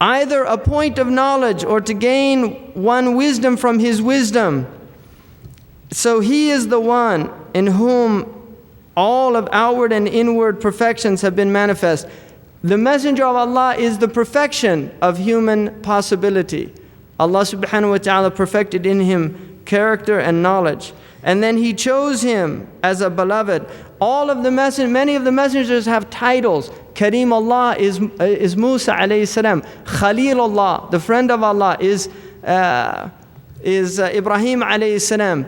either a point of knowledge or to gain one wisdom from his wisdom. So he is the one in whom all of outward and inward perfections have been manifest. The Messenger of Allah is the perfection of human possibility. Allah subhanahu wa ta'ala perfected in him character and knowledge. And then he chose him as a beloved. Many of the messengers have titles. Kareem Allah is Musa alayhi salam. Khalil Allah, the friend of Allah, is Ibrahim alayhi salam.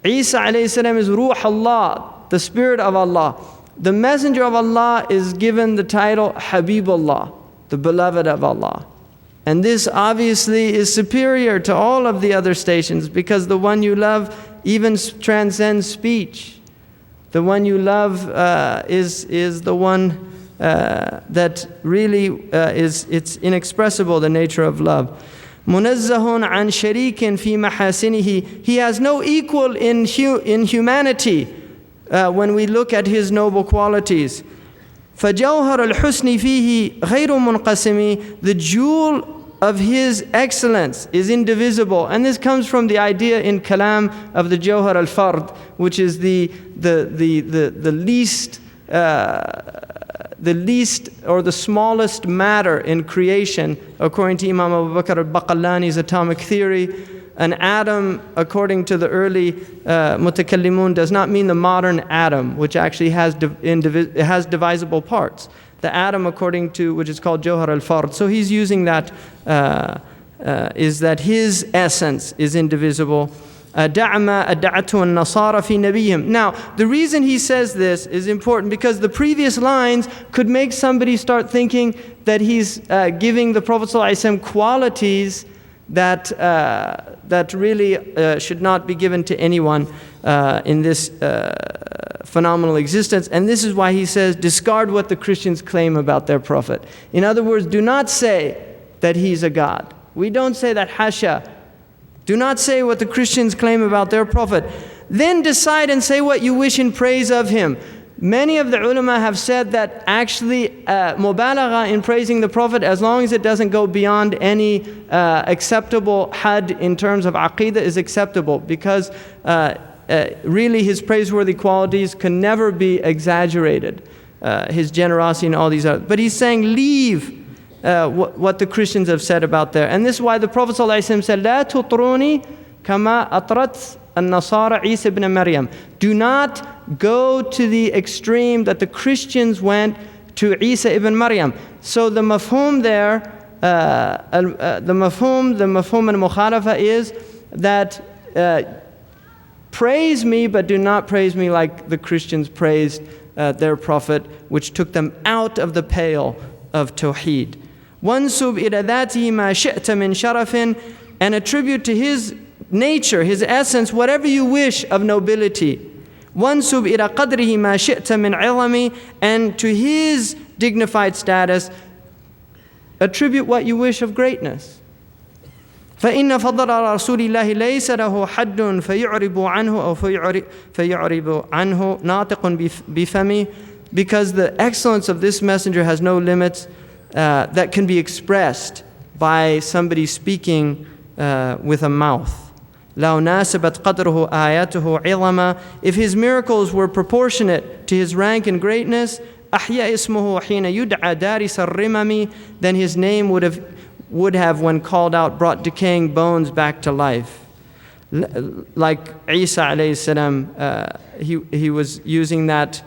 Isa alayhi salam is Ruh Allah, the Spirit of Allah. The Messenger of Allah is given the title Habibullah, the beloved of Allah. And this obviously is superior to all of the other stations, because the one you love even transcends speech. The one you love is the one that really it's inexpressible, the nature of love. Munazzahun an sharikin fi mahasinihi. He has no equal in humanity when we look at his noble qualities. فَجَوْهَرَ الْحُسْنِ فِيهِ غَيْرُ مُنْقَسِمِ. The jewel of his excellence is indivisible. And this comes from the idea in Kalam of the Jawhar al-Fard, which is the least or the smallest matter in creation, according to Imam Abu Bakr al-Baqallani's atomic theory. An atom, according to the early mutakallimun, does not mean the modern atom, which actually has divisible parts. The atom, according to which is called Jawhar al-Fard. So he's using that, is that his essence is indivisible. دَعْمَا أَدَّعَتْهُ النَّصَارَ فِي نَبِيِّهِمْ. Now, the reason he says this is important because the previous lines could make somebody start thinking that he's giving the Prophet ﷺ qualities that really should not be given to anyone in this phenomenal existence. And this is why he says, discard what the Christians claim about their Prophet. In other words, do not say that he's a God. We don't say that, hasha. Do not say what the Christians claim about their Prophet. Then decide and say what you wish in praise of him. Many of the ulama have said that actually mubalagha in praising the Prophet, as long as it doesn't go beyond any acceptable had in terms of aqeedah, is acceptable, because really his praiseworthy qualities can never be exaggerated. His generosity and all these other. But he's saying leave what the Christians have said about there. And this is why the Prophet ﷺ said, "La tutruni kama atrat an-nasara Isa ibn Maryam." Do not go to the extreme that the Christians went to Isa ibn Maryam. So the mafhum there, the mafhum al-mukhalafa is that praise me, but do not praise me like the Christians praised their Prophet, which took them out of the pale of Tawheed. وَانْسُبْ إِلَى ذَاتِهِ مَا شِئْتَ مِنْ شَرَفٍ. And attribute to his nature, his essence, whatever you wish of nobility. وَانْسُبْ إِلَى قَدْرِهِ مَا شِئْتَ مِنْ عِظَمِ. And to his dignified status, attribute what you wish of greatness. فَإِنَّ فَضْلَ رَسُولِ اللَّهِ لَيْسَ لَهُ حَدٌّ فَيُعْرِبُ عَنْهُ أو فَيُعْرِبُ عَنْهُ نَاطِقٌ بِفَمِهِ. Because the excellence of this messenger has no limits that can be expressed by somebody speaking with a mouth. لَوْ نَاسَبَتْ قَدْرُهُ آيَاتُهُ عِظَمًا. If his miracles were proportionate to his rank and greatness, أَحْيَا إِسْمُهُ حِينَ يُدْعَى دَارِسَ الرِّمَمِ. Then his name would have, when called out, brought decaying bones back to life. Like Isa alayhi salam, he was using that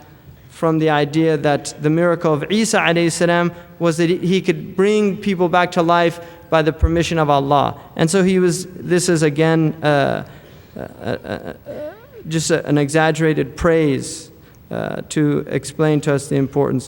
from the idea that the miracle of Isa alayhi salam was that he could bring people back to life by the permission of Allah. And so this is again just an exaggerated praise to explain to us the importance